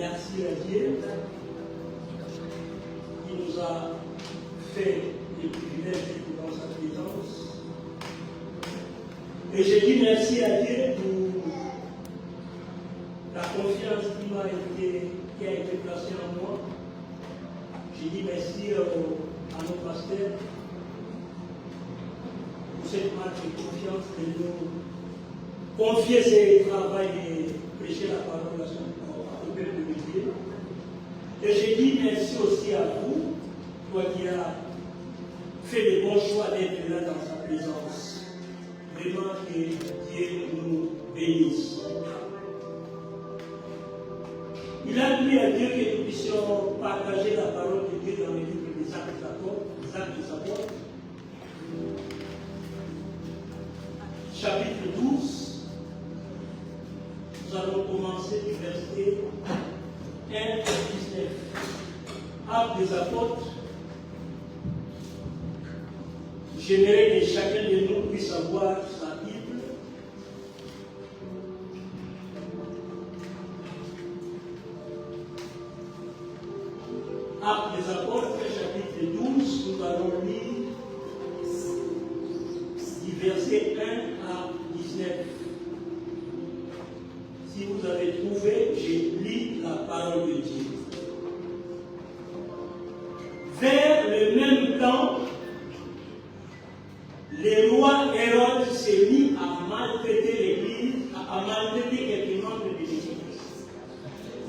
merci à Dieu qui nous a fait le privilège d'être dans sa présence. Et je dis merci à Dieu pour la confiance qui a été placée en moi. Je dis merci à nos pasteurs pour cette marque de confiance de nous confier ce travail de prêcher la parole au peuple de Dieu. Et je dis merci aussi à vous, toi qui as fait le bon choix d'être là dans sa présence. Vraiment que Dieu nous bénisse. Il a plu à Dieu que nous puissions partager la parole de Dieu dans le livre des Actes des Apôtres, chapitre 12. Nous allons commencer du verset 1 à 19. Actes des Apôtres. J'aimerais que chacun de nous puisse avoir sa Bible. Actes des Apôtres, chapitre 12, nous allons lire du verset 1 à 19. Si vous avez trouvé, je lis la parole de Dieu. Vers le même temps, le roi Hérode s'est mis à maltraiter l'Église, à maltraiter quelques membres de l'Église.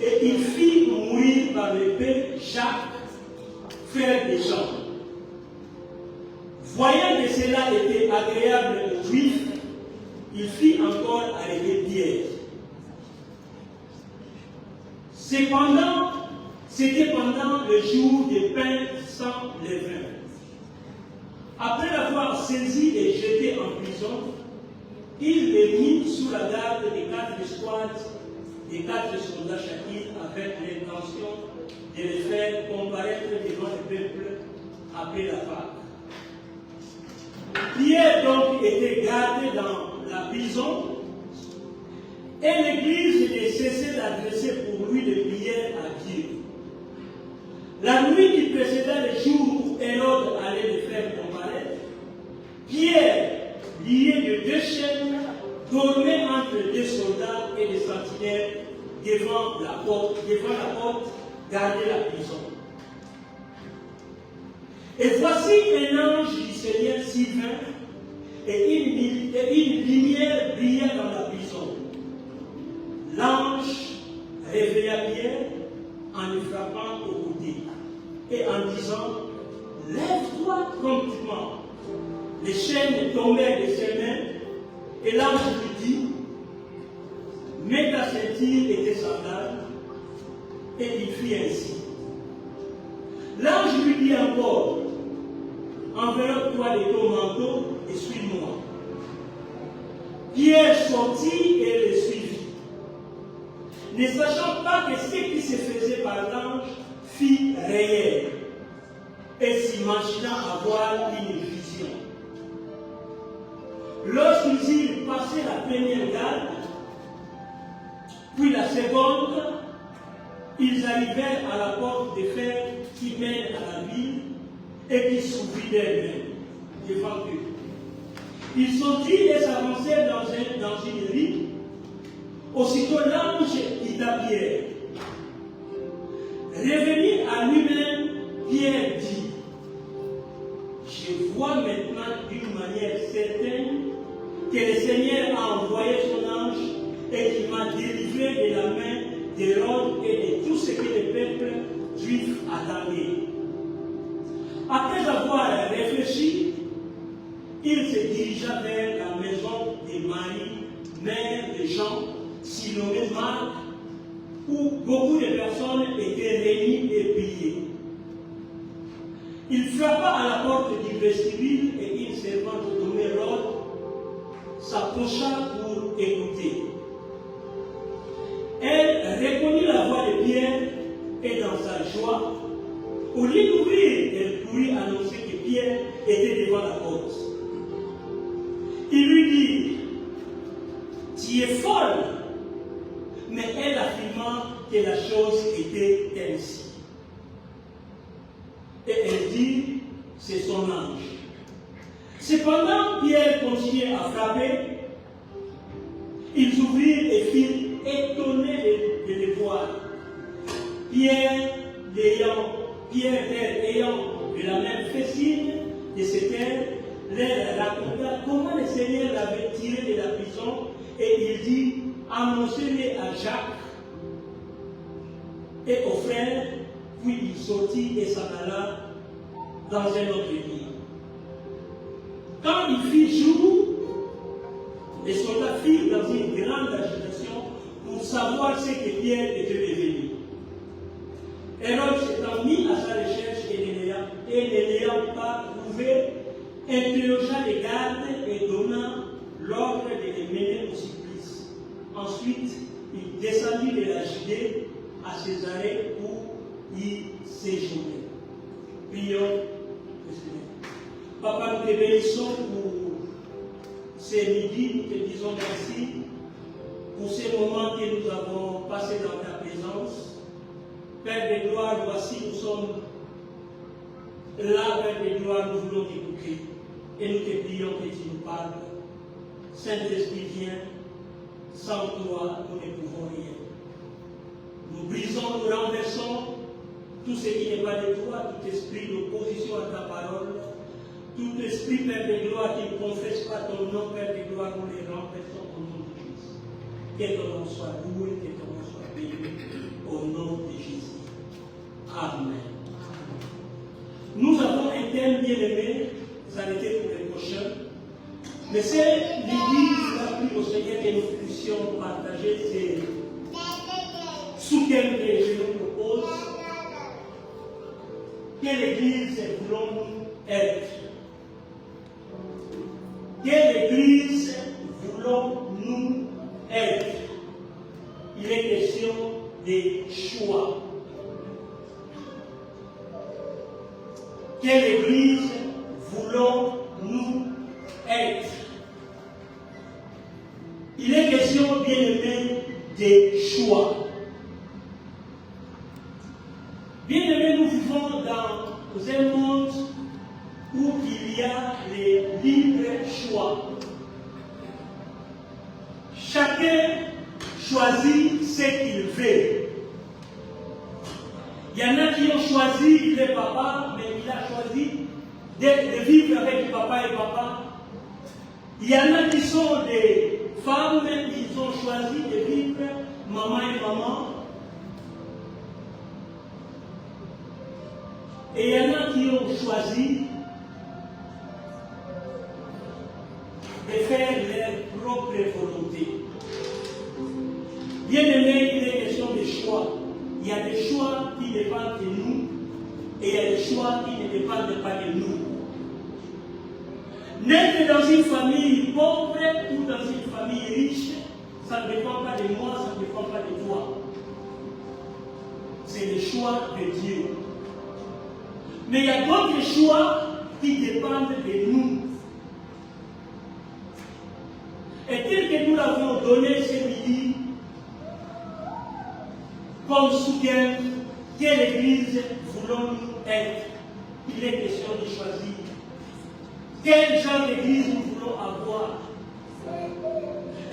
Et il fit mourir par l'épée Jacques, frère de Jean. Voyant que cela était agréable aux Juifs, il fit encore arrêter Pierre. Cependant, c'était pendant le jour des pains sans levain. Après l'avoir saisi et jeté en prison, il les mit sous la garde des 4 squads, des 4 soldats chacun, avec l'intention de les faire comparaître devant le peuple après la Pâque. Pierre donc était gardé dans la prison, et l'Église ne cessait d'adresser pour lui des prières à Dieu. La nuit qui précédait le jour où Hérode allait le faire comparaître, Pierre, lié de 2 chaînes, dormait entre 2 soldats et des sentinelles devant la porte, gardait la prison. Et voici un ange du Seigneur s'y vint, et une lumière brilla dans la prison. L'ange réveilla Pierre en le frappant au côté et en disant: lève-toi promptement. Les chaînes tombèrent de ses mains, et l'ange lui dit: mets ta ceinture et tes sandales. Et il fit ainsi. L'ange lui dit encore: enveloppe-toi de ton manteau et suis-moi. Pierre sortit et le suivit, ne sachant pas que ce qui se faisait par l'ange fit réel, et s'imaginant avoir une vision. Lorsqu'ils eurent passé la première garde, puis la seconde, ils arrivèrent à la porte de fer qui mène à la ville et qui s'ouvrit d'elle-même devant eux. Ils sortirent et s'avancèrent dans une rue. Aussitôt l'ange dit à Pierre: revenu à lui-même, Pierre dit: je vois maintenant d'une manière certaine que le Seigneur a envoyé son ange et qu'il m'a délivré de la main d'Hérode et de tout ce que le peuple juif attendait. Après avoir réfléchi, il se dirigea vers la maison de Marie, mère de Jean, surnommée Marc, où beaucoup de personnes étaient réunies et priaient. Il frappa à la porte du vestibule et une servante nommée Rhoda s'approcha pour écouter. Elle reconnut la voix de Pierre et dans sa joie, au lieu d'ouvrir, elle courut annoncer que Pierre était devant la porte. Il lui dit: tu es folle. Mais elle affirma: que la chose était ainsi. Et elle dit, c'est son ange. Cependant, Pierre continuait à frapper. Ils ouvrirent et firent étonnés de les voir. Pierre, ayant de la même fait signe de se taire, leur raconta comment le Seigneur l'avait tiré de la prison, et il dit, annoncez-le à Jacques et aux frères, puis il sortit et s'en alla dans un autre pays. Quand il fit jour, les soldats firent dans une grande agitation pour savoir ce que Pierre était devenu. Hérode s'étant mis à sa recherche et ne l'ayant pas trouvé, interrogea les gardes et donna l'ordre de les mener au supplice. Ensuite, il descendit de la Judée à Césarée où il séjournait. Prions le Seigneur. Papa, nous te bénissons pour ce midi, nous te disons merci pour ces moments que nous avons passés dans ta présence. Père de gloire, voici, nous sommes là, Père de gloire, nous voulons t'écouter. Et nous te prions que tu nous parles. Saint-Esprit, viens. Sans toi, nous ne pouvons rien. Nous brisons, nous renversons tout ce qui n'est pas de toi, tout esprit d'opposition à ta parole, tout esprit, Père de gloire, qui ne confesse pas ton nom, Père de gloire, nous les renversons au nom de Jésus. Que ton nom soit loué, que ton nom soit béni, au nom de Jésus. Amen. Nous avons un thème bien aimé, ça a été pour les prochains, mais c'est l'Église la plus au Seigneur que nous puissions partager, c'est sous quel que je nous propose, quelle Église voulons-nous être? Quelle Église voulons-nous être? Il est question des choix. Quelle Église voulons-nous être? Il est question, bien aimé, des choix. Bien aimé, nous vivons dans un monde où il y a les libres choix. Chacun choisit ce qu'il veut. Il y en a qui ont choisi les papas, mais il a choisi de vivre avec papa et papa. Il y en a qui sont des femmes, ils ont choisi de vivre maman et maman. Et il y en a qui ont choisi de faire leur propre volonté. Bien aimé, il est question de choix. Il y a des choix qui dépendent de nous et il y a des choix qui ne dépendent pas de nous. Naître dans une famille pauvre ou dans une famille riche, ça ne dépend pas de moi, ça ne dépend pas de toi. C'est le choix de Dieu. Mais il y a d'autres choix qui dépendent de nous. Et tel que nous l'avons donné ce midi, comme soutien, quelle Église voulons-nous être? Il est question de choisir. Quel genre d'Église nous voulons avoir?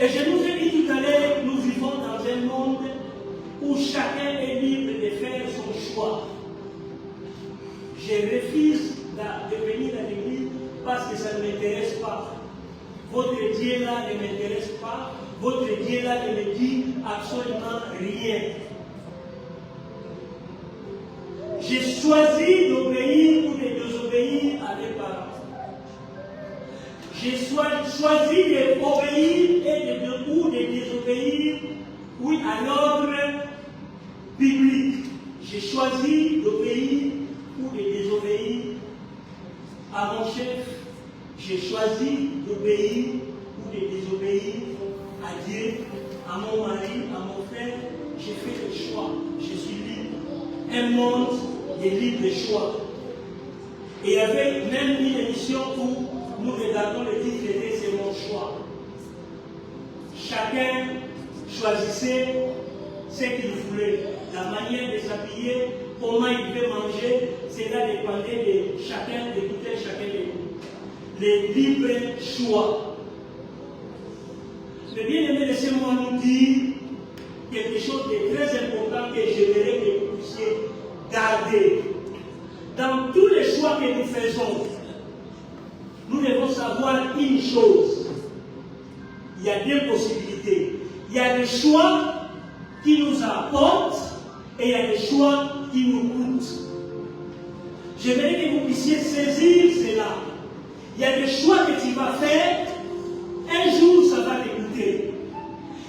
Et je vous ai dit tout à l'heure, nous vivons dans un monde où chacun est libre de faire son choix. Je refuse de venir à l'église parce que ça ne m'intéresse pas. Votre Dieu là ne m'intéresse pas. Votre Dieu là ne me dit absolument rien. J'ai choisi d'obéir ou de désobéir à mes parents. J'ai choisi d'obéir ou de désobéir, oui, à l'ordre biblique. J'ai choisi d'obéir ou de désobéir à mon chef. J'ai choisi d'obéir ou de désobéir à Dieu, à mon mari, à mon frère. J'ai fait le choix. Je suis libre. Un monde de libre choix. Et il y avait même une émission où nous regardons le titre et c'est mon choix. Chacun choisissait ce qu'il voulait, la manière de s'habiller, comment il devait manger, cela dépendait de chacun, d'écouter chacun de nous. Les libres choix. Mais bien aimé, laissez-moi nous dire quelque chose de très important que j'aimerais que vous puissiez garder. Dans tous les choix que nous faisons, nous devons savoir une chose. Il y a deux possibilités. Il y a des choix qui nous apportent et il y a des choix qui nous coûtent. J'aimerais que vous puissiez saisir cela. Il y a des choix que tu vas faire, un jour ça va te coûter.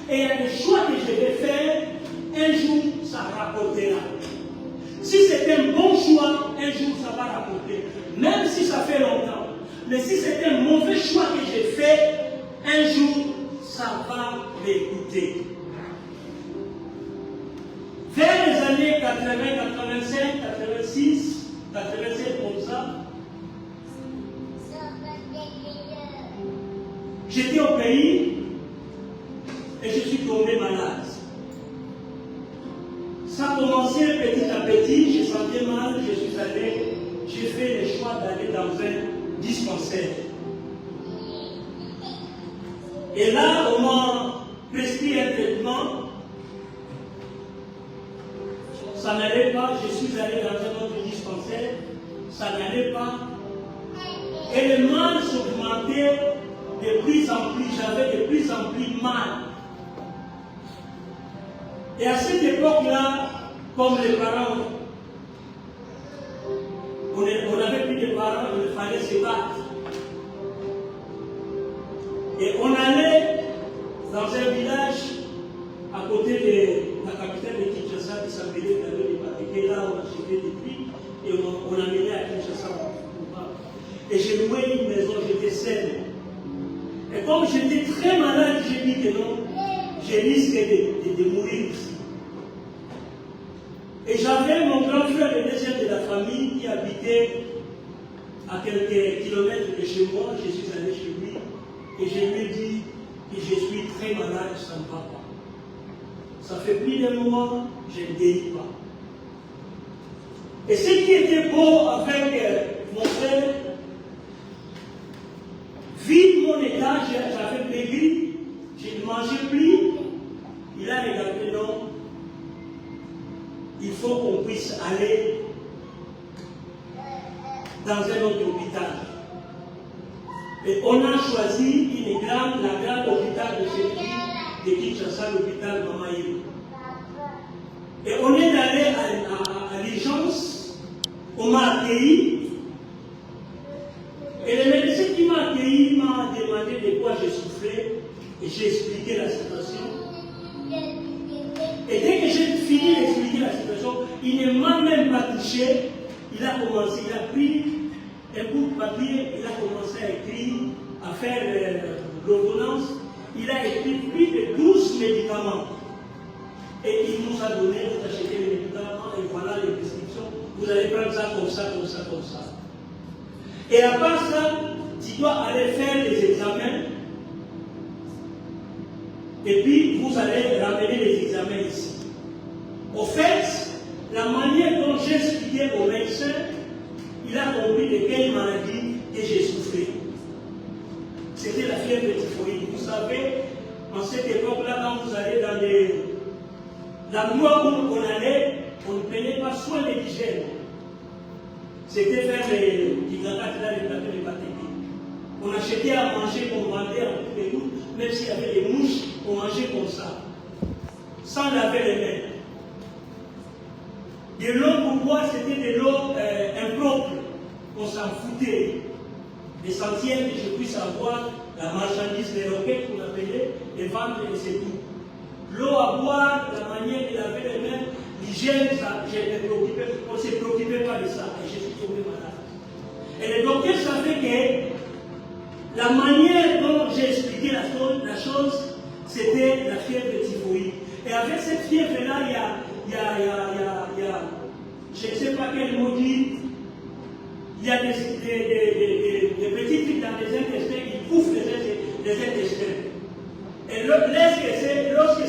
Et il y a des choix que je vais faire, un jour ça rapportera. Si c'est un bon choix, un jour ça va rapporter. Même si ça fait longtemps. Mais si c'est un mauvais choix que j'ai fait, un jour ça va m'écouter. Vers les années 80, 85, 86, 87 comme ça, j'étais au pays et je suis tombé malade. Ça a commencé petit à petit, je sentais mal, je suis allé, j'ai fait le choix d'aller dans un dispensaire. Et là, on m'a prescrit un traitement. Ça n'allait pas, je suis allé dans un autre dispensaire, ça n'allait pas. Et le mal s'augmentait de plus en plus, j'avais de plus en plus mal. Et à cette époque-là, comme les parents, on n'avait plus de parents, il fallait se battre. Et on allait dans un village à côté de la capitale de Kinshasa qui s'appelait Tabé-de-Baté. Là, on achetait des prix et on amenait à Kinshasa. Et j'ai loué une maison, j'étais seul. Et comme j'étais très malade, j'ai dit que non, je risque de mourir ici. Et j'avais mon grand frère, le deuxième de la famille, qui habitait à quelques kilomètres de chez moi. Je suis allé chez lui et je lui ai dit que je suis très malade, ça ne va pas. Ça fait plus d'un mois, je ne guéris pas. Et ce qui était beau avec mon frère, vu mon état, j'avais maigri, je ne mangeais plus. Il a regardé, non, il faut qu'on puisse aller dans un autre hôpital. Et on a choisi la grande hôpital de chez lui, de Kinshasa, l'hôpital Mamaïou. Et on est allé à l'urgence, on m'a accueilli. Et le médecin qui m'a accueilli m'a demandé de quoi je souffrais, et j'ai expliqué la situation. Et dès que j'ai fini d'expliquer la situation, il ne m'a même pas touché. Il a commencé, il a pris un bout de papier, il a commencé à écrire, à faire l'ordonnance. Il a écrit plus de 12 médicaments. Et il nous a donné, vous achetez les médicaments, et voilà les prescriptions. Vous allez prendre ça comme ça, comme ça, comme ça. Et à part ça, tu dois aller faire les examens. Et puis, vous allez ramener les examens ici. Au fait, la manière dont j'ai expliqué au médecin, il a compris de quelle maladie que j'ai souffert. C'était la fièvre typhoïde. Vous savez, en cette époque-là, quand vous allez dans l'endroit où on allait, on ne prenait pas soin de l'hygiène. C'était vers les Gigagats, là, les plateaux de Batéki. On achetait à manger, on vendait en tout et tout, même s'il y avait des mouches, on mangeait comme ça, sans laver les mains. De l'eau pour boire, c'était de l'eau impropre, on s'en foutait. L'essentiel que je puisse avoir la marchandise, les roquettes qu'on appelait, les vendre et c'est tout. L'eau à boire, la manière de laver les mains, l'hygiène, on ne se préoccupait pas de ça. Et je suis tombé malade. Et le docteur savait que la manière dont j'ai expliqué la chose, c'était la fièvre typhoïde. Et avec cette fièvre-là, il y a, je ne sais pas quel mot dire, il y a des petits trucs dans les intestins qui bouffent les intestins. Et lorsque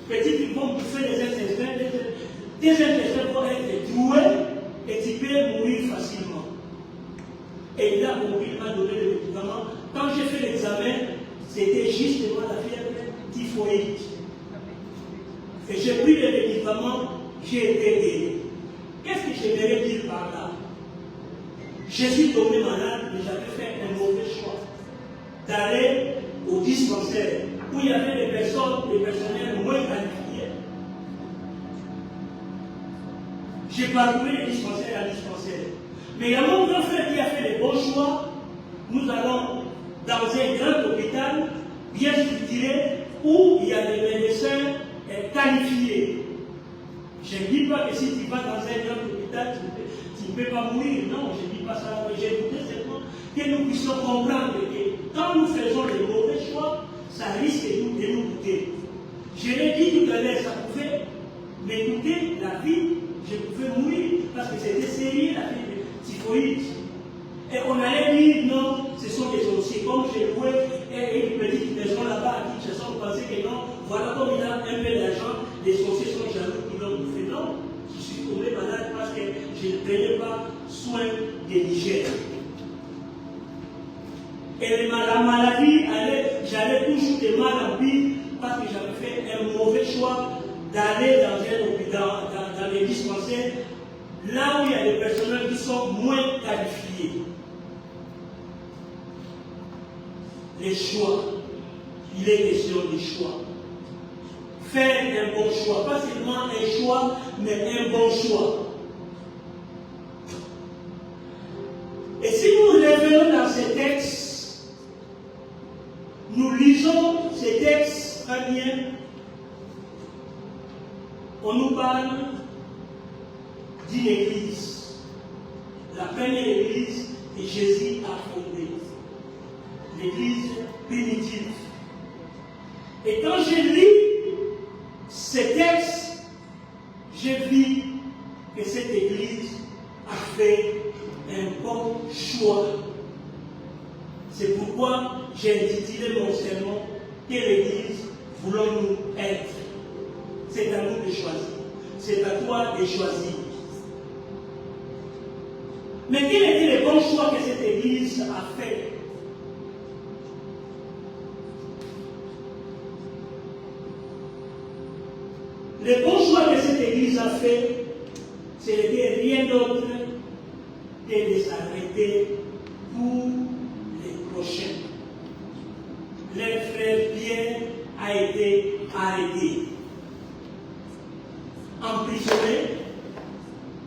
Petits vont bouffer des intestins, des intestins vont être troués et tu peux mourir facilement. Et il a compris, il m'a donné le médicament. Quand j'ai fait l'examen, c'était justement la fièvre typhoïde. Et j'ai pris les médicaments, j'ai été guéri. Qu'est-ce que j'aimerais dire par là? Je suis tombé malade, mais j'avais fait un mauvais choix d'aller au dispensaire où il y avait des personnels moins qualifiés. J'ai parcouru les dispensaires à dispensaire. Mais il y a mon grand frère qui a fait les bons choix. Nous allons dans un grand hôpital bien structuré où il y a des médecins qualifiés. Je ne dis pas que si tu vas dans un grand hôpital, tu ne peux pas mourir. Non, je ne dis pas ça. J'ai voulu simplement que nous puissions comprendre que quand nous faisons les mauvais choix, ça risque de nous coûter. Je l'ai dit tout à l'heure, ça pouvait m'écouter la vie, je pouvais mourir parce que c'était sérieux, la vie de typhoïde. Et on allait dire non, ce sont des sorciers. Comme j'ai loué une petite maison là-bas à Kinshasa, on pensait que non, voilà comme il a un peu d'argent, les sorciers sont jaloux, ils l'ont fait. Non, je suis tombé malade parce que je ne prenais pas soin des l'hygiène. Et la maladie, j'allais toujours de mal en pire parce que j'avais fait un mauvais choix d'aller dans un hôpital, dans les dispensaires, là où il y a des personnels qui sont moins qualifiés. Les choix, il est question de choix. Faire un bon choix, pas seulement un choix, mais un bon choix. Et si nous revenons dans ces textes, nous lisons ces textes très bien, on nous parle d'une église. La première église que Jésus a fondée. L'église primitive. Et quand je lis ces textes, je vis que cette église a fait un bon choix. C'est pourquoi j'ai intitulé mon sermon « Quelle église voulons-nous être ?» C'est à nous de choisir. C'est à toi de choisir. Mais quels étaient les bons choix que cette église a fait? Les bons choix que cette église a fait, ce n'était rien d'autre que de s'arrêter pour les prochains. Leur frère Pierre a été arrêté, emprisonné,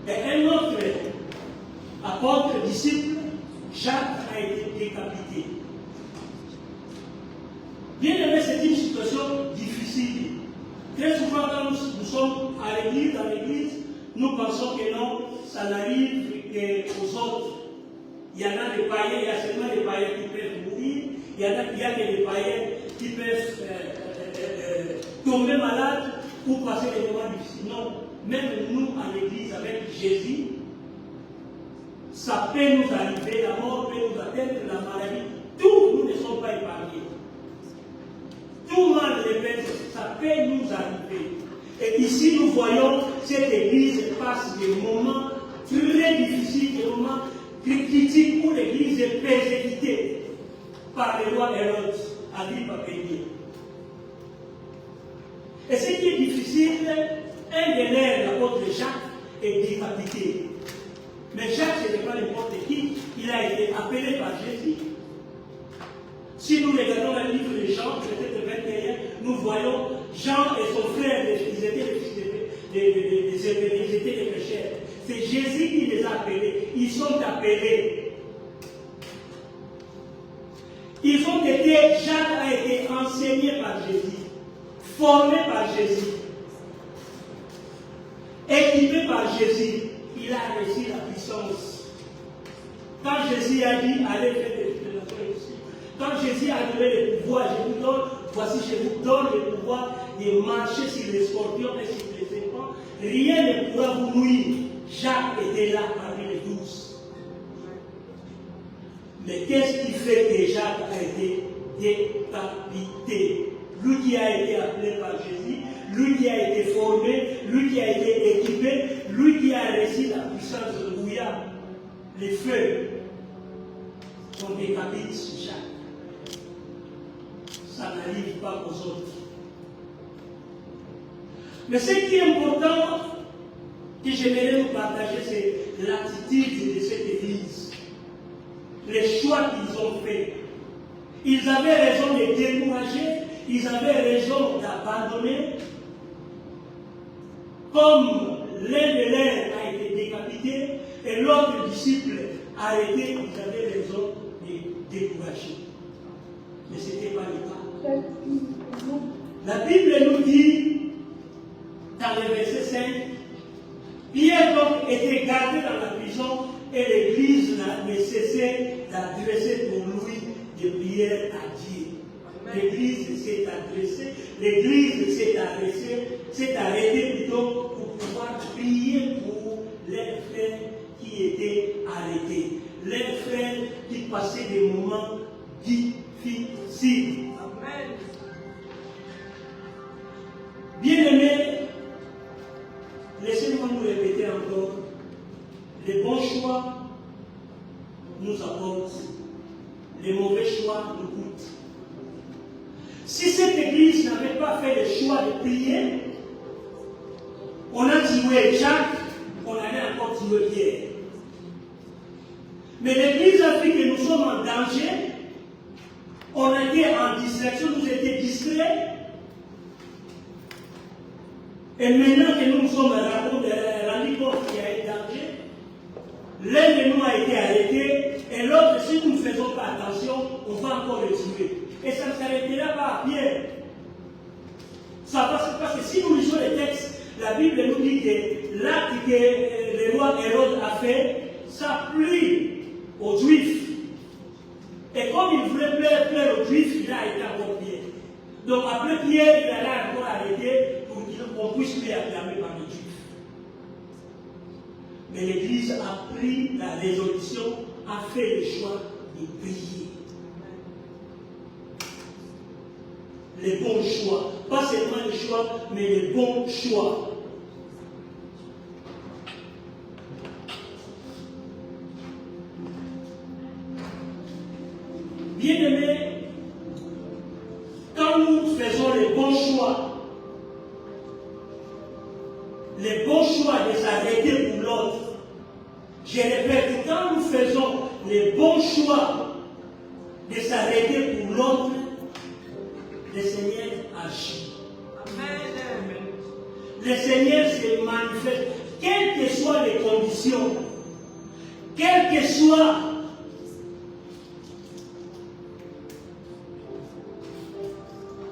et un autre apôtre, disciple, Jacques, a été décapité. Bien aimé, c'est une situation difficile. Très souvent, quand nous sommes à l'église, dans l'église, nous pensons que non, ça n'arrive qu'aux autres. Il y en a des païens, il y a seulement des païens qui peuvent mourir, il y a des païens qui peuvent tomber malades ou passer des moments difficiles. Non, même nous, à l'église, avec Jésus, ça peut nous arriver, la mort peut nous atteindre, la maladie. Tous, nous ne sommes pas épargnés. Tout mal répète, ça peut nous arriver. Et ici, nous voyons cette église passe des moments très difficiles, des moments critiques où l'église est persécutée par le roi Hérode, Agrippa Ier. Et ce qui est difficile, un des leurs, l'apôtre Jacques, est décapité. Mais Jacques, ce n'est pas n'importe qui, il a été appelé par Jésus. Si nous regardons le livre de Jean, chapitre 21, nous voyons Jean et son frère, ils étaient les fils ils étaient les pécheurs. C'est Jésus qui les a appelés. Ils sont appelés. Ils ont été, Jacques a été enseigné par Jésus, formé par Jésus, équipé par Jésus. Il a reçu la puissance. Quand Jésus a dit, allez faire des révélations ici. Quand Jésus a donné le pouvoir, je vous donne, voici, je vous donne le pouvoir de marcher sur les scorpions et sur les serpents. Rien ne pourra vous nuire. Jacques était là parmi les 12. Mais qu'est-ce qui fait que Jacques a été décapité? Lui qui a été appelé par Jésus, lui qui a été formé, lui qui a été équipé, lui qui a reçu la puissance de Bouya, les feux qu'on décapite sur chaque. Ça n'arrive pas aux autres. Mais ce qui est important, que j'aimerais vous partager, c'est l'attitude de cette église. Les choix qu'ils ont faits. Ils avaient raison de décourager, ils avaient raison d'abandonner. Comme l'un de leurs a été décapité et l'autre disciple arrêté, ils avaient raison de décourager. Mais ce n'était pas le cas. La Bible nous dit, dans le verset 5, Pierre donc était gardé dans la prison et l'Église n'a cessé d'adresser pour lui des prières à Dieu. L'Église s'est adressée, s'est arrêtée plutôt pour pouvoir prier pour les frères qui étaient arrêtés, les frères qui passaient des moments difficiles. Amen. Bien-aimés, laissez-moi nous répéter encore, les bons choix nous apportent, les mauvais choix nous coûtent. Si cette église n'avait pas fait le choix de prier, on a tué Jacques, on allait encore tuer Pierre. Mais l'église a vu que nous sommes en danger, on a été en distraction, nous étions distraits. Et maintenant que nous nous sommes rendus compte qu'il y a un danger, l'un de nous a été arrêté, et l'autre, si nous ne faisons pas attention, on va encore le tuer. Et ça ne s'arrêtera pas à Pierre. Ça va se passer. Si nous lisons les textes, la Bible nous dit que l'acte que le roi Hérode a fait, ça plut aux Juifs. Et comme il voulait plaire aux Juifs, il a été encore Pierre. Donc après Pierre, il allait encore arrêter pour qu'on puisse lui acclamer par les Juifs. Mais l'Église a pris la résolution, a fait le choix de prier. Les bons choix. Pas seulement les choix, mais les bons choix. Bien-aimés, quand nous faisons les bons choix de s'arrêter pour l'autre, je répète, quand nous faisons les bons choix de s'arrêter pour l'autre, le Seigneur agit. Amen. Le Seigneur se manifeste, quelles que soient les conditions, quelles que soient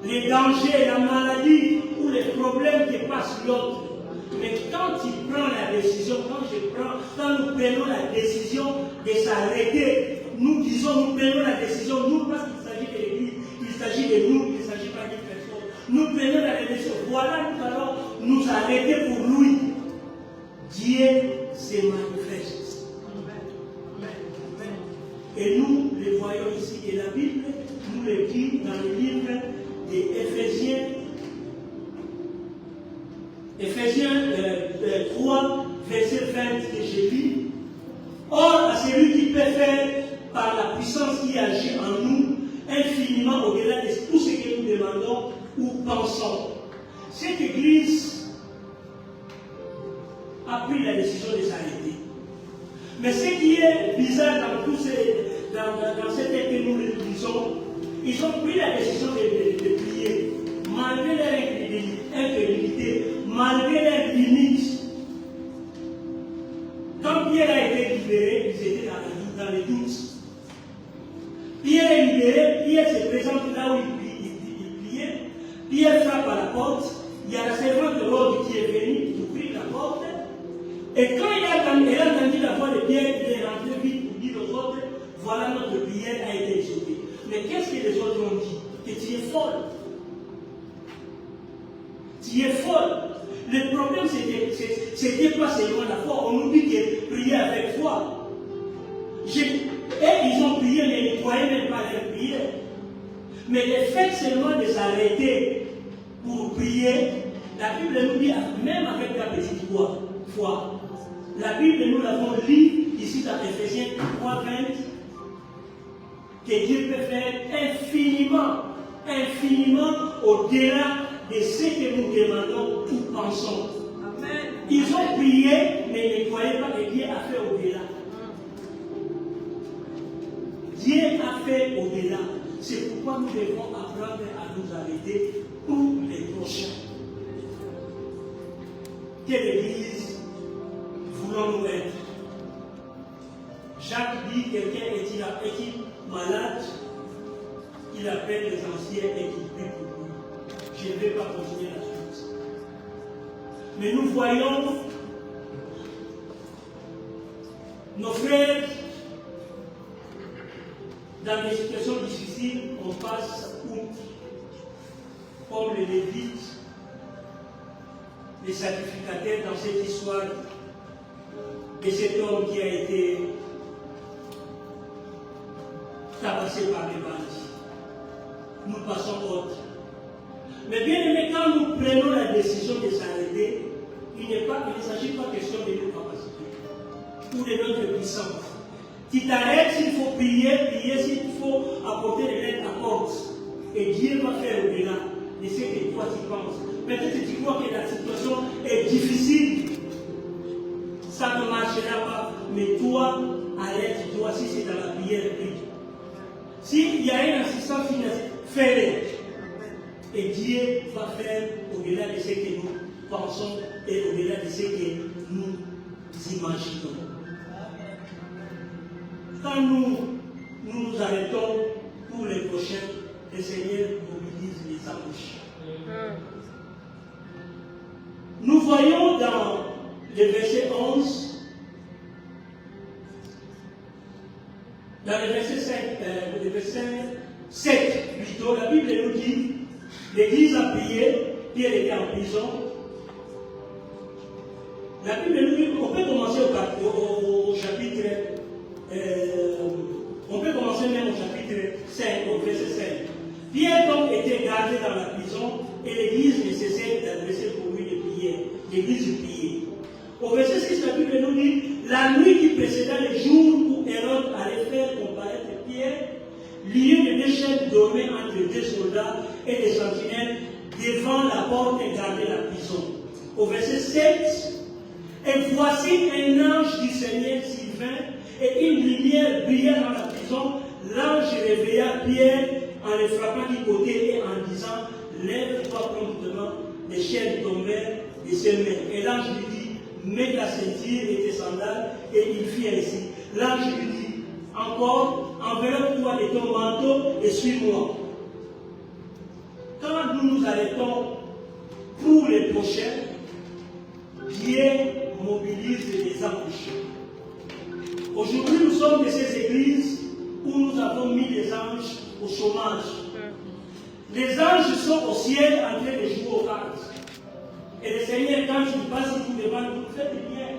les dangers, la maladie ou les problèmes que passe l'autre. Mais quand il prend la décision, quand nous prenons la décision de s'arrêter, nous disons, nous prenons la décision, nous, parce qu'il s'agit de l'Église, il s'agit de nous, il ne s'agit pas d'une personne. Nous prenons la décision, voilà, nous allons nous arrêter pour lui. Dieu se manifeste. Et nous le voyons ici, et la Bible nous le dit dans le livre d'Éphésiens. Éphésiens 3, verset 20 que j'ai lu. Or, à celui qui peut faire par la puissance qui agit en nous, infiniment au-delà de tout ce que nous demandons ou pensons. Cette Église a pris la décision de s'arrêter. Mais ce qui est bizarre dans cette que nous lisons, ils ont pris la décision de prier, malgré leur infidélité, malgré leur limite. Quand Pierre a été libéré, ils étaient dans les doutes. Pierre est libéré, Pierre se présente là où il priait. Pierre frappe à la porte. Il y a la servante de l'ordre qui est venue ouvrir la porte. Et quand il a entendu la voix de Pierre, il est rentré vite pour dire aux autres, voilà, notre prière a été exaucée. Mais qu'est-ce que les autres ont dit? Que tu es folle. Tu es folle. Le problème, c'était pas seulement la foi. On nous dit que prier avec foi. Et ils ont prié, mais ils ne croyaient même pas leur prière. Mais le fait seulement de s'arrêter pour prier, La Bible nous dit, même avec la petite foi, la Bible, nous l'avons lu ici dans Ephésiens 3:20, que Dieu peut faire infiniment au-delà de ce que nous demandons ou pensons. Amen. Ils ont prié, mais ne croyaient pas que Dieu a fait au-delà. Dieu a fait au-delà. C'est pourquoi nous devons apprendre à nous arrêter pour les prochains. Quelle église voulons-nous être? Jacques dit, quelqu'un est-il malade? Il appelle les anciens et il prie pour lui. Je ne vais pas continuer la suite. Mais nous voyons nos frères dans des situations difficiles, on passe outre, comme les Lévites, les sacrificateurs dans cette histoire de cet homme qui a été tabassé par les bandits. Nous passons autre. Mais bien aimé, quand nous prenons la décision de s'arrêter, il ne s'agit pas question de nos capacités ou de notre puissance. Tu t'arrêtes s'il faut prier s'il faut apporter de l'aide à porte. Et Dieu va faire au-delà de ce que toi tu penses. Peut-être que tu crois que la situation est difficile. Ça ne marchera pas. Mais toi, arrête-toi si c'est dans la prière, prie. S'il y a une assistance financière, fais-le. Et Dieu va faire au-delà de ce que nous pensons et au-delà de ce que nous imaginons. Quand nous arrêtons pour les prochains, le Seigneur mobilise les anges. Nous voyons dans le verset 11, dans le verset 7 plutôt, la Bible nous dit, l'Église a prié, Pierre était en prison. La Bible nous dit, on peut commencer au chapitre, on peut commencer même au chapitre 5, au verset 5. Pierre donc était gardé dans la prison et l'Église ne cessait d'adresser pour lui des prières. L'Église priait. Au verset 6, la Bible nous dit, la nuit qui précéda le jour où Hérode allait faire comparaître Pierre, lié de deux chaînes dormaient entre deux soldats et des sentinelles devant la porte et gardaient la prison. Au verset 7, et voici un ange du Seigneur s'y vint et une lumière brilla dans la prison. L'ange réveilla Pierre en le frappant du côté et en disant, lève-toi promptement. Les chaînes tombèrent de ses mains. Et l'ange lui dit, mets ta ceinture et tes sandales, et il fit ainsi. L'ange lui dit, encore, enveloppe-toi de ton manteau et suis-moi. Quand nous nous arrêtons pour les prochains, Dieu mobilise les anges. Aujourd'hui, nous sommes de ces églises où nous avons mis les anges au chômage. Les anges sont au ciel en train de jouer aux cartes. Et le Seigneur, quand il passe, il vous demande, vous faites bien.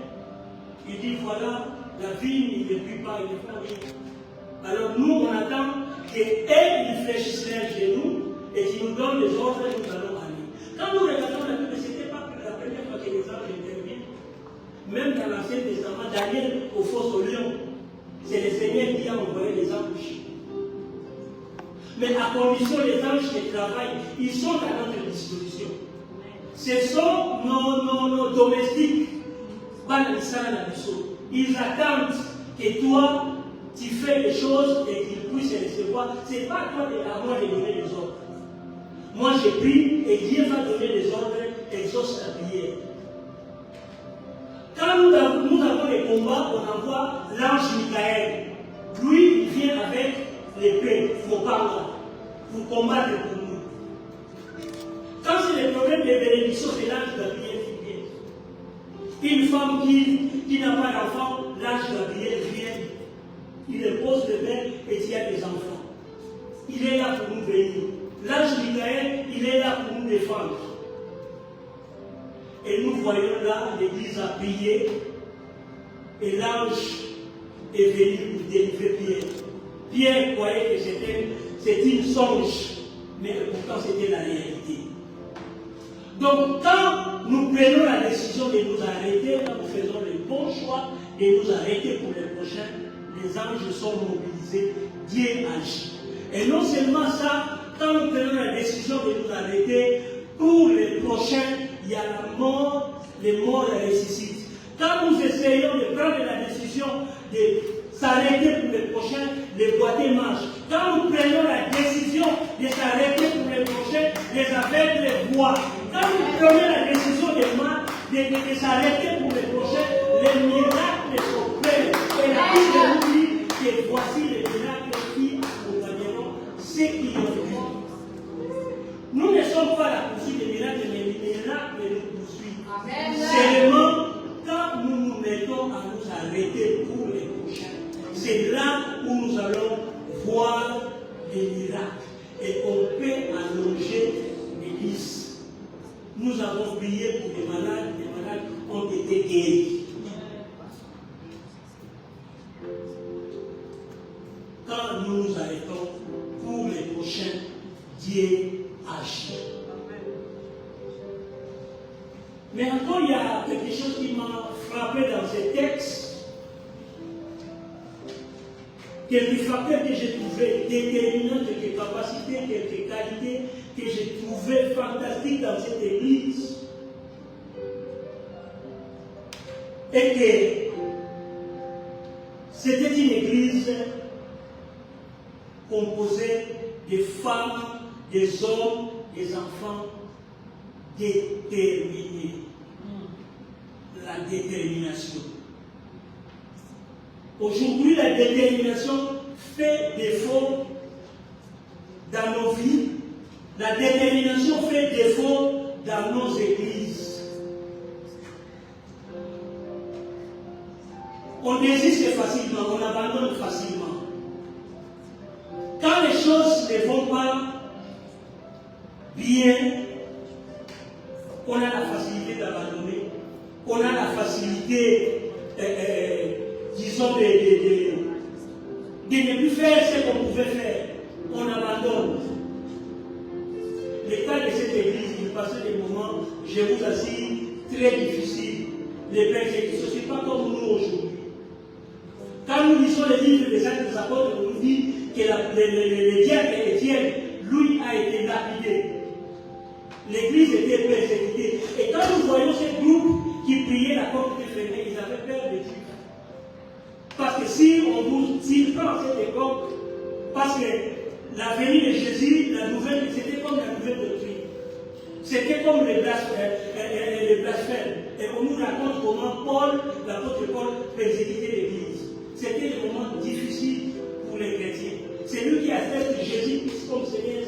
Il dit, voilà, la vie ne pue pas, il ne fait rien. Alors nous, on attend qu'ils réfléchissent chez nous et qu'ils nous donnent les ordres et nous allons aller. Quand nous regardons la Bible, ce n'était pas la première fois que les anges interviennent. Même dans l'Ancien Testament, Daniel au fosse au lion, c'est le Seigneur qui a envoyé les anges. Mais à condition les anges qui travaillent, ils sont à notre disposition. Ce sont nos domestiques. Ils attendent que toi, tu fais les choses et qu'ils puissent les recevoir. Ce n'est pas à moi de donner les ordres. Moi, je prie et Dieu va donner les ordres et exauce la prière. Quand nous avons des combats, on envoie l'ange Michael. Lui, il vient avec l'épée, pour combattre pour nous. Quand c'est le problème de bénédiction, c'est l'ange de la prière qui vient. Une femme qui n'a pas d'enfant, l'ange de la prière vient. Il dépose le bain et il y a des enfants. Il est là pour nous bénir. L'ange Michael, il est là pour nous défendre. Et nous voyons là, l'Église a prié et l'ange est venu pour délivrer Pierre. Pierre croyait que c'était une songe, mais pourtant c'était la réalité. Donc, quand nous prenons la décision de nous arrêter, quand nous faisons le bon choix de nous arrêter pour les prochains, les anges sont mobilisés, Dieu agit. Et non seulement ça, quand nous prenons la décision de nous arrêter, pour les prochains, il y a la mort, les morts ressuscitent. Quand nous essayons de prendre la décision de s'arrêter pour les prochains, les boiteux marchent. Quand nous prenons la décision de s'arrêter pour les prochains, les aveugles voient. Quand nous prenons la décision de s'arrêter pour les prochains, les miracles sont faits. Et la Bible nous dit que voici les miracles qui accompagneront ceux qui ont vu. Nous ne sommes pas la poursuite des miracles, mais les miracles nous poursuivent. Seulement, quand nous nous mettons à nous arrêter pour les prochains, c'est là où nous allons voir des miracles. Et on peut allonger l'Église. Nous avons prié pour des malades ont été guéris. Quand nous nous arrêtons pour les prochains, Dieu agit. Mais encore, il y a quelque chose qui m'a frappé dans ces textes. Quelques facteurs que j'ai trouvés déterminants, quelques capacités, quelques qualités que j'ai trouvées fantastiques dans cette église. Et que c'était une église composée de femmes, des hommes, des enfants déterminés. La détermination. Aujourd'hui, la détermination fait défaut dans nos vies. La détermination fait défaut dans nos églises. On désiste facilement, on abandonne facilement. Quand les choses ne vont pas bien, on a la facilité d'abandonner. On a la facilité, disons, de ne plus faire ce qu'on pouvait faire. On abandonne. Le cas de cette église, il passait des moments, je vous assure, très difficiles. Les persécutions, ce n'est pas comme nous aujourd'hui. Quand nous lisons les livres des Actes des Apôtres, on nous dit que le diable Étienne, lui, a été lapidé. L'église était persécutée. Et quand nous voyons ces groupes qui priaient, la porte était fermée, ils avaient peur de Dieu. Parce que s'ils prennent cette époque, parce que la venue de Jésus, la nouvelle, c'était comme la nouvelle doctrine. C'était comme les blasphèmes. Et on nous raconte comment Paul, l'apôtre Paul, persécutait l'église. C'était des moments difficiles pour les chrétiens. C'est lui qui a fait que Jésus-Christ, comme Seigneur,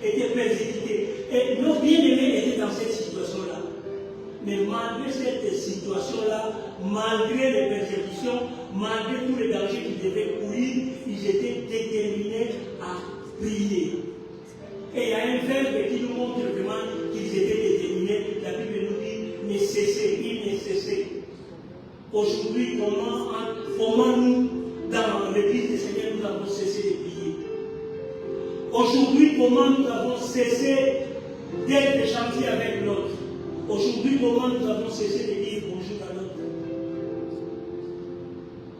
était persécuté. Et nos bien-aimés étaient dans cette situation-là. Mais malgré cette situation-là, malgré les persécutions, malgré tous les dangers qu'ils devaient courir, ils étaient déterminés à prier. Et il y a un verbe qui nous montre vraiment qu'ils étaient déterminés. La Bible nous dit ne cessez, ils ne cessaient. Aujourd'hui, comment nous, dans l'église du Seigneur, nous avons cessé de prier? Aujourd'hui, comment nous avons cessé d'être gentils avec l'autre? Aujourd'hui, comment nous avons cessé de dire bonjour à l'autre?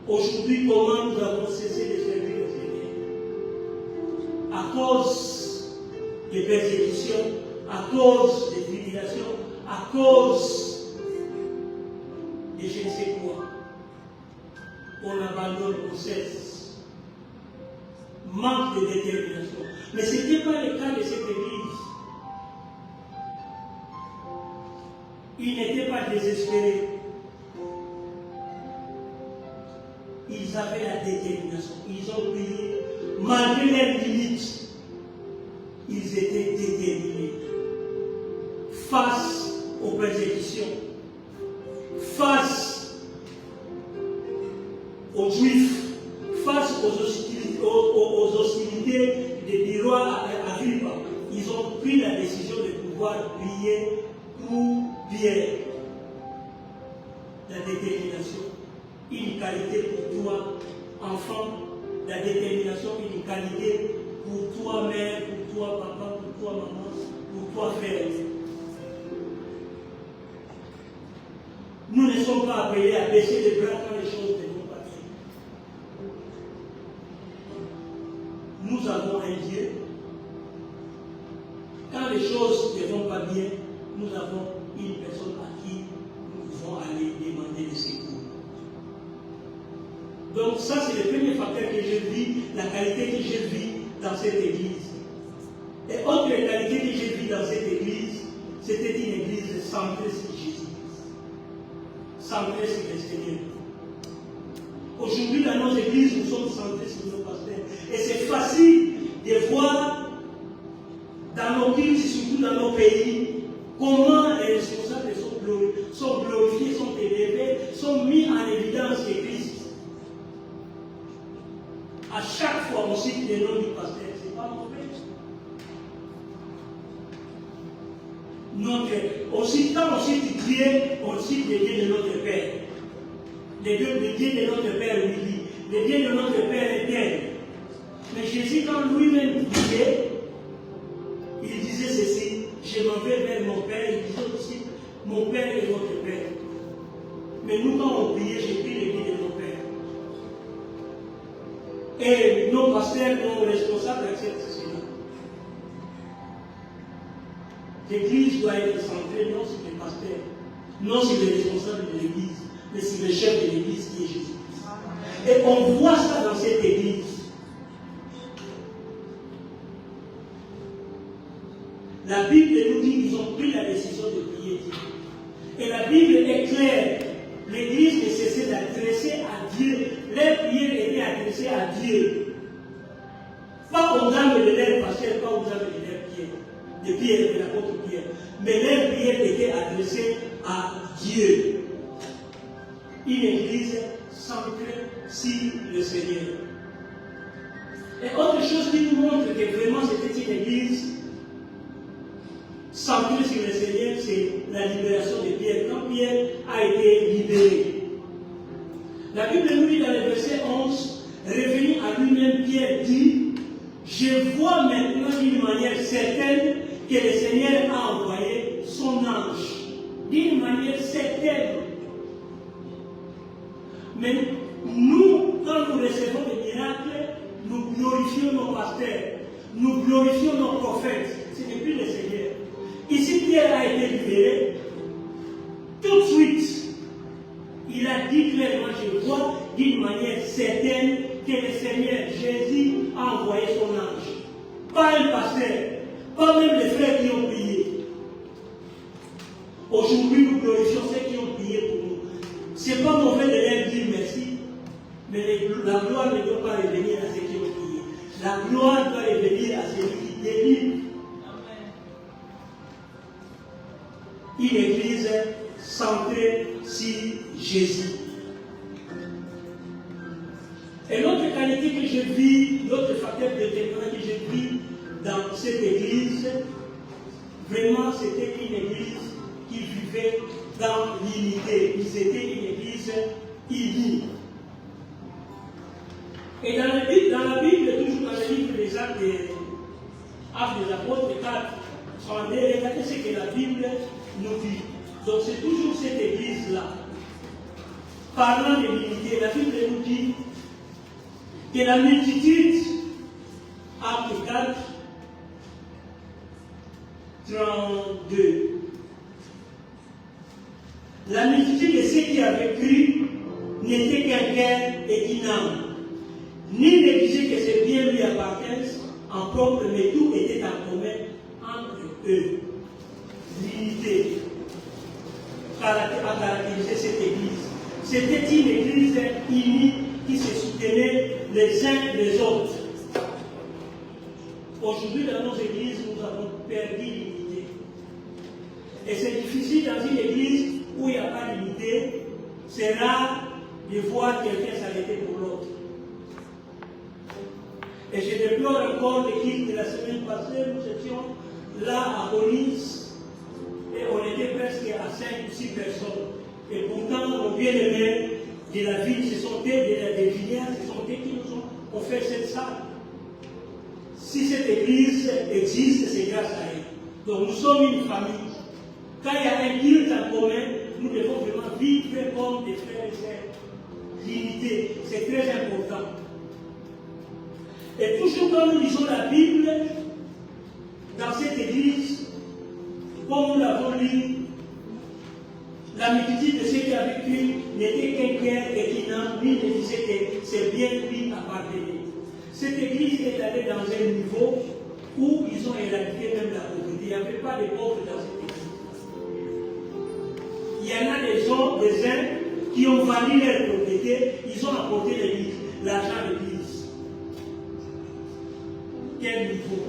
Aujourd'hui, comment nous avons cessé de servir le Seigneur? À cause des persécutions, à cause des tribulations, à cause de je ne sais quoi. On abandonne, on cesse. Manque de détermination. Mais ce n'était pas le cas de cette église. Ils n'étaient pas désespérés. Ils avaient la détermination. Ils ont prié. Malgré leurs limites, ils étaient déterminés. Face aux persécutions, face aux Juifs, face aux hostilités du roi Agrippa, ils ont pris la décision de pouvoir prier pour Pierre. La détermination, une qualité pour toi, enfant. La détermination, une qualité pour toi, mère, pour toi, papa, pour toi, maman, pour toi, frère. sommes pas appelés à baisser les bras quand les choses ne vont pas bien. Nous avons un Dieu. Quand les choses ne vont pas bien, nous avons une personne à qui nous pouvons aller demander des secours. Donc ça, c'est le premier facteur que je vis, la qualité que je vis dans cette église. Et autre qualité que j'ai vue dans cette église, c'était une église centrée sur Jésus, centrée sur le Seigneur. Aujourd'hui, dans nos églises, nous sommes centrés sur nos pasteurs. Et c'est facile de voir dans nos villes, surtout dans nos pays, comment les responsables sont glorifiés, sont élevés, sont mis en évidence de Christ. À chaque fois, on cite le nom du pasteur, c'est pas mauvais. Quand on cite Dieu, on cite le Dieu de notre Père. Le Dieu de notre Père, oui. Le Dieu de notre Père éternel. Mais Jésus, quand lui-même priait, il disait ceci, je m'en vais vers mon Père, il disait aussi, mon Père est votre Père. Mais nous, quand on priait, j'ai pris le Dieu de nos pères. Et nos pasteurs, nos responsables acceptent cela. L'église doit être centrée non sur les pasteurs, non sur les responsables de l'église, mais sur le chef de l'église qui est Jésus-Christ. Et on voit ça dans cette église. La Bible nous dit qu'ils ont pris la décision de prier Dieu. Et la Bible est claire. L'église ne cessait d'adresser à Dieu. Les prières étaient adressées à Dieu. Pas aux âmes de leurs pasteurs, pas aux âmes de leurs prières. De Pierre, de l'apôtre Pierre. Mais leurs prières étaient adressées à Dieu. Une église centrée sur le Seigneur. Et autre chose qui nous montre que vraiment c'était une église centrée sur le Seigneur, c'est la libération de Pierre. Quand Pierre a été libéré, la Bible nous dit dans le verset 11, revenu à lui-même, Pierre dit, je vois maintenant d'une manière certaine que le Seigneur a envoyé son ange. D'une manière certaine. Mais nous, quand nous recevons des miracles, nous glorifions nos pasteurs, nous glorifions nos prophètes. Ce n'est plus le Seigneur. Ici, Pierre a été libéré. Tout de suite, il a dit clairement, je vois d'une manière certaine que le Seigneur Jésus a envoyé son ange. Pas un pasteur, pas même les frères qui ont prié. Aujourd'hui, nous glorifions ceux qui ont prié pour nous. Ce n'est pas mauvais de leur dire merci, mais la gloire ne doit pas revenir à ceux qui ont prié. La gloire doit revenir à celui qui délivre. Une église centrée sur Jésus. Et l'autre qualité que je vis, l'autre facteur de témoin que je vis dans cette église, vraiment c'était une église qui vivait dans l'unité. C'était une église unie. Et dans la Bible, toujours dans le livre des Actes des Apôtres 4, 32, regardez ce que la Bible nous dit. Donc c'est toujours cette église-là. Parlant de l'unité, la Bible nous dit que la multitude, Acte 4, 32, la multitude de ceux qui avaient cru n'était qu'un cœur et une âme. Ni ne disait que ces biens lui appartiennent en propre, mais tout était en commun entre eux. L'unité a caractérisé cette église. C'était une église unie qui se soutenait les uns les autres. Aujourd'hui, dans nos églises, nous avons perdu l'unité. Et c'est difficile dans une église où il n'y a pas d'unité. C'est rare de voir quelqu'un s'arrêter pour l'autre. Et je déplore encore l'équipe de la semaine passée. Nous étions là à Police et on était presque à 5 ou 6 personnes. Et pourtant, nos bien-aimés de la ville, ce sont des Vinières, ce sont eux qui nous ont offert cette salle. Si cette église existe, c'est grâce à eux. Donc nous sommes une famille. Quand il y a un culte en commun, nous devons vraiment vivre comme des frères et sœurs. L'unité, c'est très important. Et toujours quand nous lisons la Bible, dans cette église, comme nous l'avons lu, la multitude de ceux qui avaient cru n'était qu'un Pierre et qu'Inan, lui ne disait que c'est bien lui appartenait. Cette église est allée dans un niveau où ils ont éradiqué même la pauvreté. Il n'y avait pas de pauvres dans cette église. Il y en a des gens, des uns, qui ont vendu leur propriété, ils ont apporté l'église, l'argent de l'église. Quel niveau?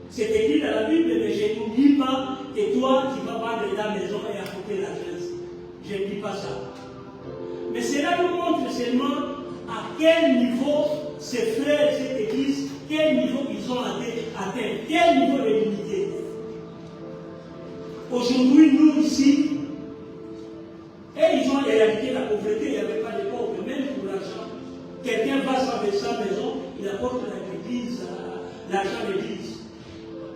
C'est écrit dans la Bible, mais je ne dis pas que toi, tu vas vendre ta maison et apporter l'argent. Je ne dis pas ça. Mais cela nous montre seulement à quel niveau ces frères de cette église, quel niveau ils ont atteint, quel niveau de l'unité. Aujourd'hui, nous ici, et ils ont éradiqué la pauvreté, il n'y avait pas de pauvres, même pour l'argent. Quelqu'un va sans sa maison, il apporte à l'église, l'argent de l'église.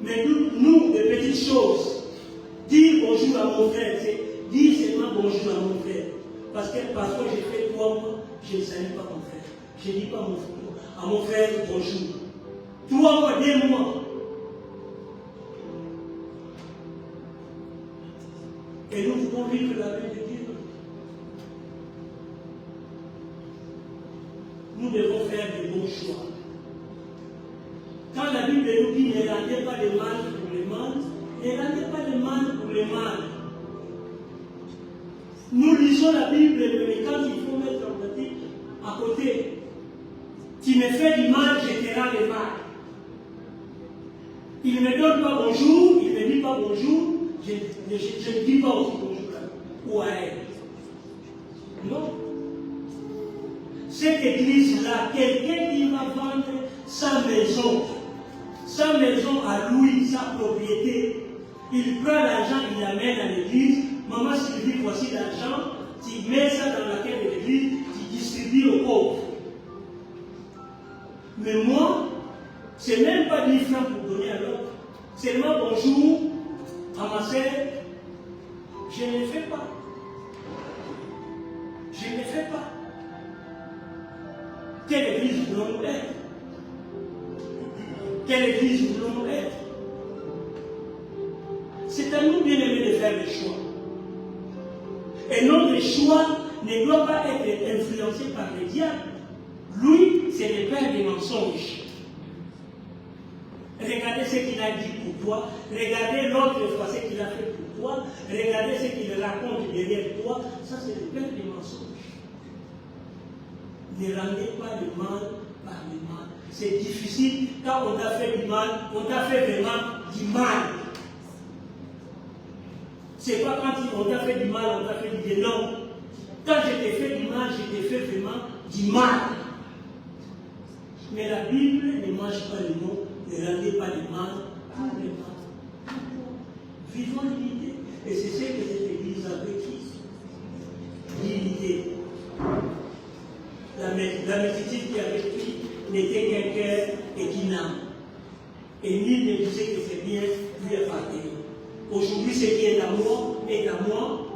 Mais nous, des petites choses, dire bonjour à mon frère, c'est dire seulement bonjour à mon frère. Parce que parfois j'ai fait 3 mois, je ne salue pas mon frère. Je ne dis pas à mon frère bonjour. 3 mois, 2 mois. Et nous pouvons vivre la paix de Dieu. Nous devons faire de bons choix. Quand la Bible nous dit ne rendez pas le mal pour le mal, ne rendez pas le mal pour le mal. Nous lisons la Bible, mais quand il faut mettre en pratique, à côté, tu me fais du mal, je te rends le mal. Il ne me donne pas bonjour, il ne me dit pas bonjour, je ne dis pas aussi bonjour à ou à elle. Non. Cette église-là, quelqu'un qui va vendre sa maison à lui, sa propriété, il prend l'argent, il l'amène à l'église. Maman Sylvie, voici l'argent, tu mets ça dans la caisse de l'église, tu distribues aux pauvres. Mais moi, c'est même pas 10 francs pour donner à l'autre. Seulement bonjour à ma sœur, je ne le fais pas. Je ne le fais pas. Quelle église voulons-nous être? Quelle église voulons-nous être? C'est à nous, bien-aimés, de faire des choix. Et notre choix ne doit pas être influencé par le diable. Lui, c'est le père des mensonges. Regardez ce qu'il a dit pour toi. Regardez l'autre fois ce qu'il a fait pour toi. Regardez ce qu'il raconte derrière toi. Ça, c'est le père des mensonges. Ne rendez pas le mal par le mal. C'est difficile. Quand on t'a fait du mal, on t'a fait vraiment du mal. C'est pas quand on t'a fait du mal, on t'a fait du bien. Non. Quand je t'ai fait du mal, je t'ai fait vraiment du mal. Mais la Bible ne mange pas le mot, ne rendez pas le mal par le mal. Vivons l'unité. Et c'est ce que cette église a vécu. L'unité. La multitude qui avait pris n'était qu'un cœur et qu'une âme. Et nul ne disait que c'est bien lui appartenait. Aujourd'hui, ce qui est à moi est à moi,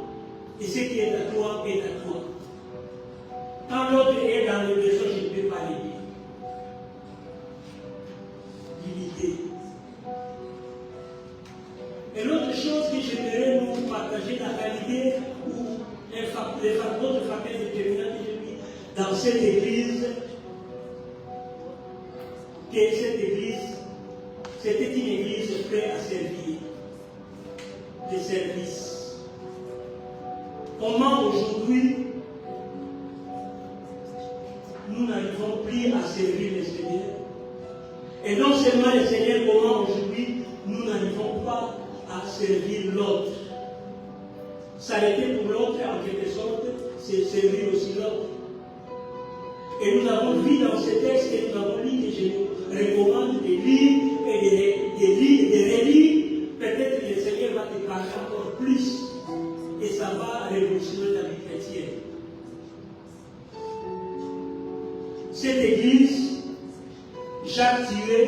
et ce qui est à toi est à toi. Quand l'autre est dans le besoin, je ne peux pas l'aider. L'unité. Et l'autre chose que j'aimerais nous partager, la qualité ou les facteurs déterminants que j'ai mis dans cette église, que cette église, c'était une église prête à servir. Des services. Comment aujourd'hui nous n'arrivons plus à servir le Seigneur? Et non seulement le Seigneur, comment aujourd'hui nous n'arrivons pas à servir l'autre? S'arrêter pour l'autre en quelque sorte, c'est servir aussi l'autre. Et nous avons vu dans ce texte que nous avons lu, que je vous recommande de lire et de relire. Peut-être que le Seigneur va te parler encore plus et ça va révolutionner la vie chrétienne. Cette église, Jacques tué,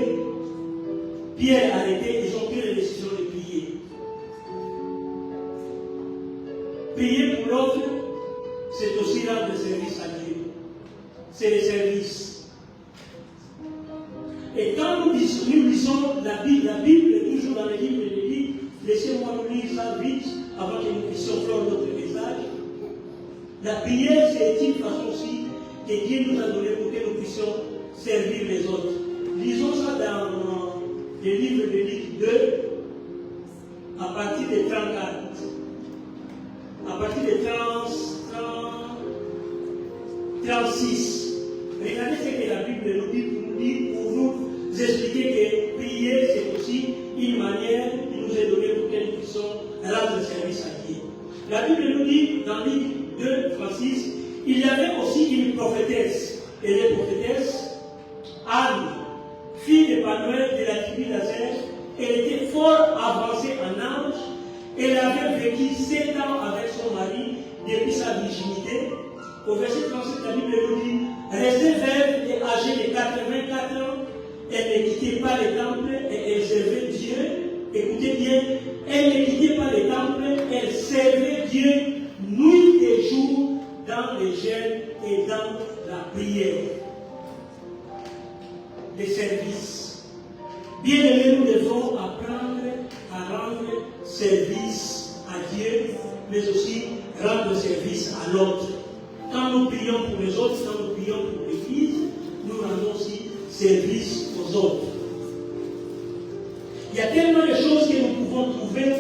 Pierre arrêté, ils ont pris la décision de prier. c'est le service. Et quand nous lisons la Bible, toujours dans les livres de l'Église, laissez-moi nous lire ça vite avant que nous puissions faire notre message. La prière, c'est une façon aussi que Dieu nous a donné pour que nous puissions servir les autres. Lisons ça dans le livre de Luc 2, à partir de 34. À partir de 36. Regardez ce que la Bible nous dit pour nous expliquer que prier, c'est aussi une manière qui nous est donnée pour que nous puissions rendre service à Dieu. La Bible nous dit dans Luc 2, 36, il y avait aussi une prophétesse. Et les prophétesses, Anne, fille de Phanuel de la tribu d'Aser, elle était fort avancée en âge. Elle avait vécu 7 ans avec son mari depuis sa virginité. Au verset 37, la Bible nous dit, restée veuve et âgée de 84 ans, elle ne quittait pas le temple et elle servait Dieu. Écoutez bien, elle ne quittait pas le temple, elle servait Dieu nuit et jour dans les jeûnes et dans la prière. Les services. Bien aimés, nous devons apprendre à rendre service à Dieu, mais aussi rendre service à l'autre. Quand nous prions pour les autres, quand nous prions pour l'Église, nous rendons aussi service aux autres. Il y a tellement de choses que nous pouvons trouver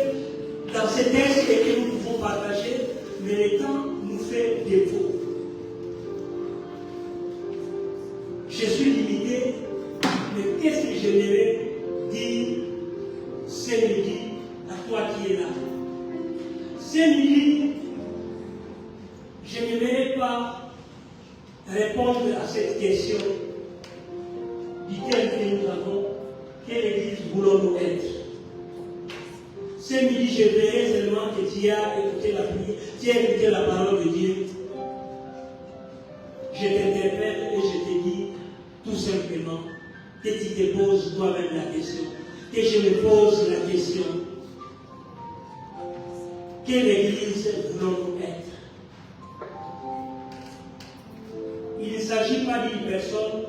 dans ces textes et que nous pouvons partager, mais le temps nous fait défaut. Je suis limité, mais qu'est-ce que j'aimerais dire ce midi à toi qui es là? Ce midi, je n'aimerais pas répondre à cette question du thème que nous avons, quelle église voulons-nous être? Ce midi, je verrai seulement que tu as écouté la prière, tu as écouté la parole de Dieu. Je t'interpelle et je te dis tout simplement que tu te poses toi-même la question, que je me pose la question. Quelle église voulons-nous être? Il ne s'agit pas d'une personne,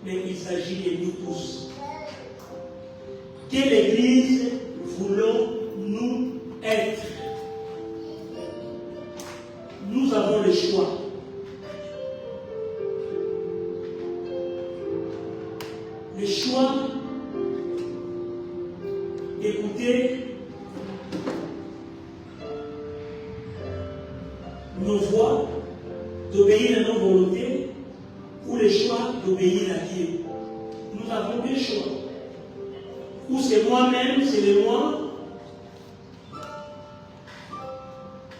mais il s'agit de nous tous. Quelle église voulons-nous être? Nous avons le choix. Le choix d'écouter nos voix, d'obéir à nos volontés, ou le choix d'obéir à Dieu. Nous avons deux choix. Ou c'est moi-même, c'est le moi,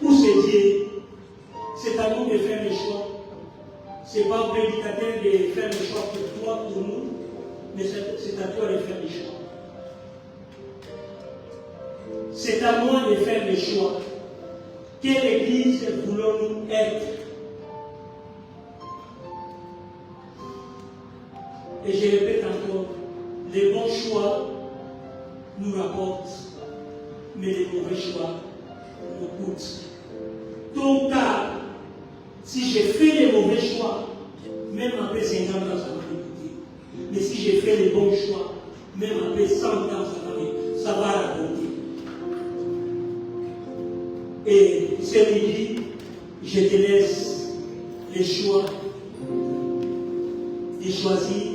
ou c'est Dieu. C'est à nous de faire le choix. Ce n'est pas au prédicateur de faire le choix pour toi, pour nous, mais c'est à toi de faire le choix. C'est à moi de faire le choix. Quelle église voulons-nous être? Et je répète encore, les bons choix nous rapportent, mais les mauvais choix nous coûtent. Tôt ou tard, si j'ai fait les mauvais choix, même après 50 ans, ça va m'écouter. Mais si j'ai fait les bons choix, même après 100 ans, ça va raconter. Et ce midi, je te laisse les choix de choisir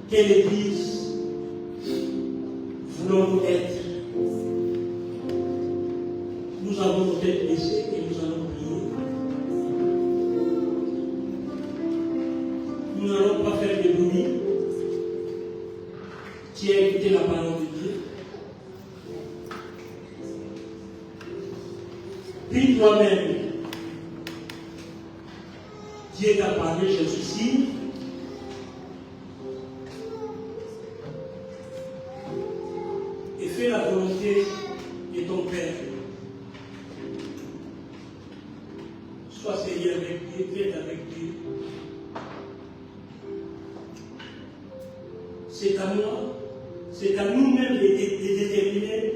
quelle église voulons-nous être. Nous avons nos têtes baissées et nous allons prier. Nous n'allons pas faire de bruit. Tu as écouté la parole de Dieu. Prie toi-même. Dieu t'a parlé, je suis ici. Et fais la volonté de ton Père. Sois sérieux avec Dieu, traite avec Dieu. C'est à moi, c'est à nous-mêmes de déterminer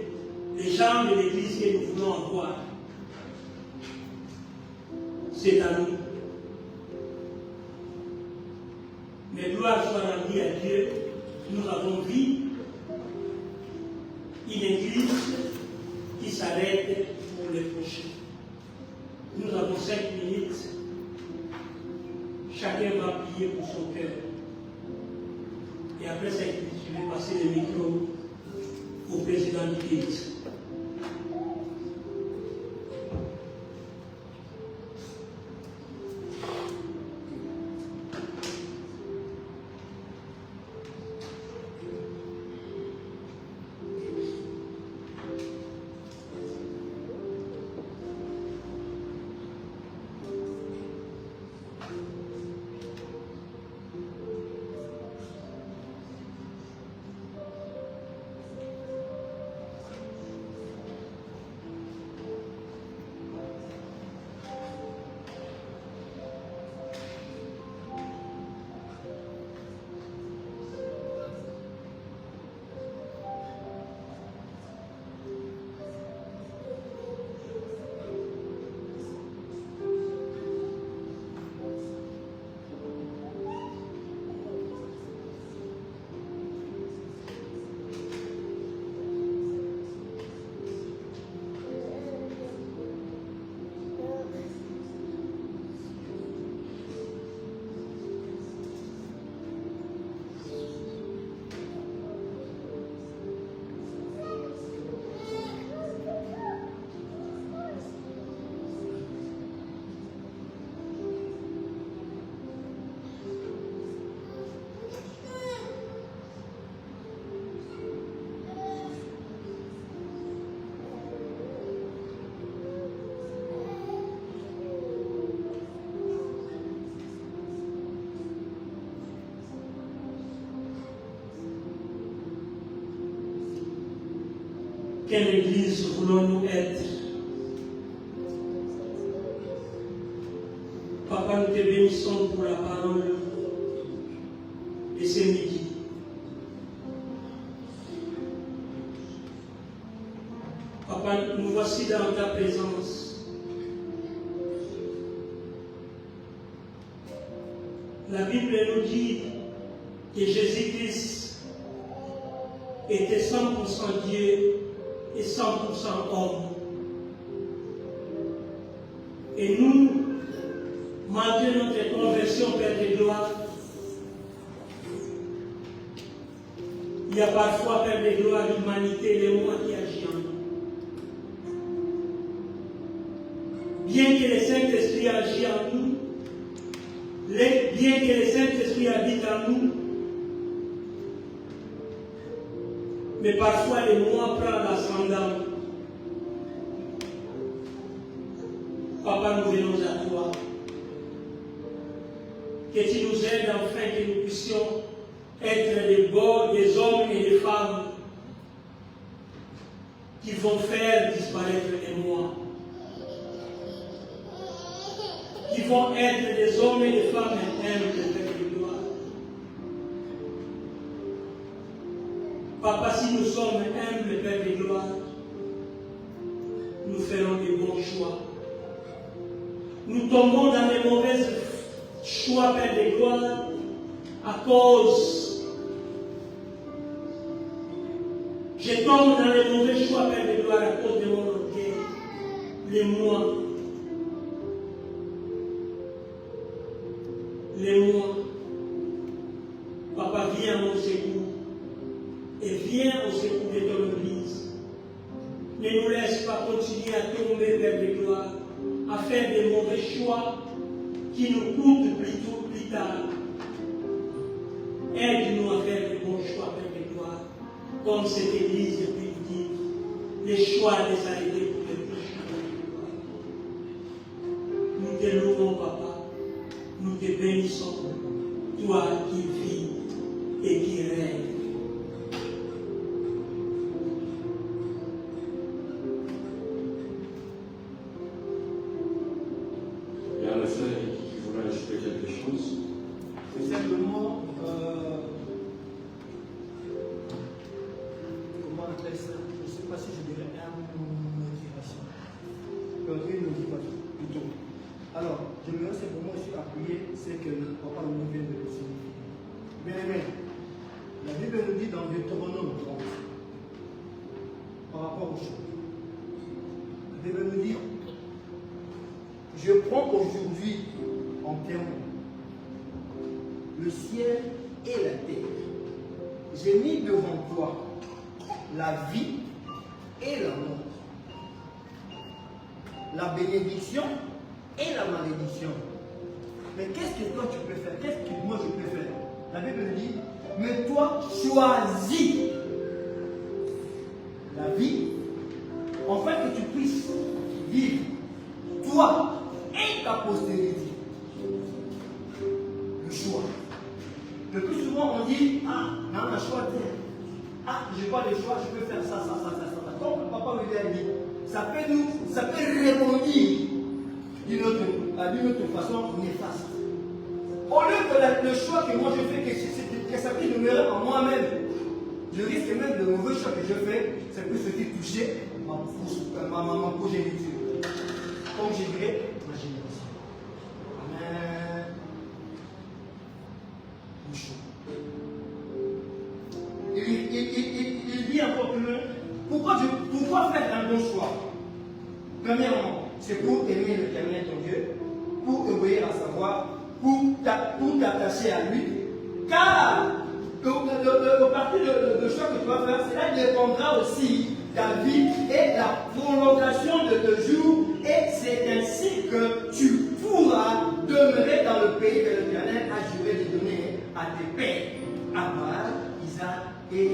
les gens de l'Église que nous voulons avoir. C'est à nous. Mais gloire soit rendue à Dieu, nous avons vu une église qui s'arrête pour les prochains. Nous avons 5 minutes. Chacun va prier pour son cœur. Et après 5 minutes, je vais passer le micro au président du pays. Quelle église voulons-nous être? Papa, nous te bénissons pour la parole de ce midi. Papa, nous voici dans ta présence. La Bible nous dit que Jésus-Christ était 100% Dieu et 100% homme. Et nous, malgré notre conversion, Père de gloire, il y a parfois, Père de gloire, l'humanité, les mots qui agissent en nous. Bien que le Saint-Esprit agisse en nous, bien que le Saint-Esprit habite en nous, mais parfois les mots prennent l'ascendant. Papa, nous venons à toi. Que tu nous aides enfin que nous puissions être des hommes et des femmes qui vont faire disparaître les mois. Qui vont être des hommes et des femmes humbles de gloire. Papa, si nous sommes humbles, Père de gloire, nous ferons des bons choix. Nous tombons dans les mauvais choix, Père de gloire, à cause. Je tombe dans les mauvais choix, Père de gloire, à cause de mon orgueil, les moi. Les moi. Papa, viens à mon secours. Et viens au secours de ton Église. Ne nous laisse pas continuer à tomber vers les gloires, à faire des mauvais choix qui nous coûtent plus tard. Aide-nous à faire des bons choix vers les gloires, comme cette Église primitive, les choix des arrêtés pour les prochains. Nous te louons, Papa, nous te bénissons, toi qui vis et qui règne. Alors, j'aimerais simplement aussi appuyer ce que le papa nous vient de signifier. Bien aimé, la Bible nous dit dans Deutéronome 30, par rapport aux choses, la Bible nous dit, je prends aujourd'hui en témoin le ciel et la terre. J'ai mis devant toi la vie et la mort, la bénédiction et la malédiction. Mais qu'est-ce que toi tu peux faire? Qu'est-ce que moi je peux faire? La Bible dit, mais toi choisis la vie, afin que tu puisses vivre, toi et ta postérité. Le choix. Le plus souvent on dit, ah, on a un choix de faire. Ah, j'ai pas le choix, je peux faire ça. Comme papa me l'a dit, ça peut répondre d'une autre façon néfaste. Au lieu que le choix que moi je fais, que ça puisse demeurer en moi-même, je risque même le mauvais choix que je fais, ça peut se faire toucher ma progéniture. Comme je dirais, ma génération. Amen. Le choix. Il dit encore plus loin, pourquoi faire un bon choix? Premièrement, c'est pour aimer l'Éternel ton Dieu, pour obéir à sa voix, pour t'attacher à lui, car le parti de choix que tu vas faire, cela dépendra aussi de ta vie et la prolongation de tes jours, et c'est ainsi que tu pourras demeurer dans le pays que l'Éternel a juré de donner à tes pères, Abraham, Isaac et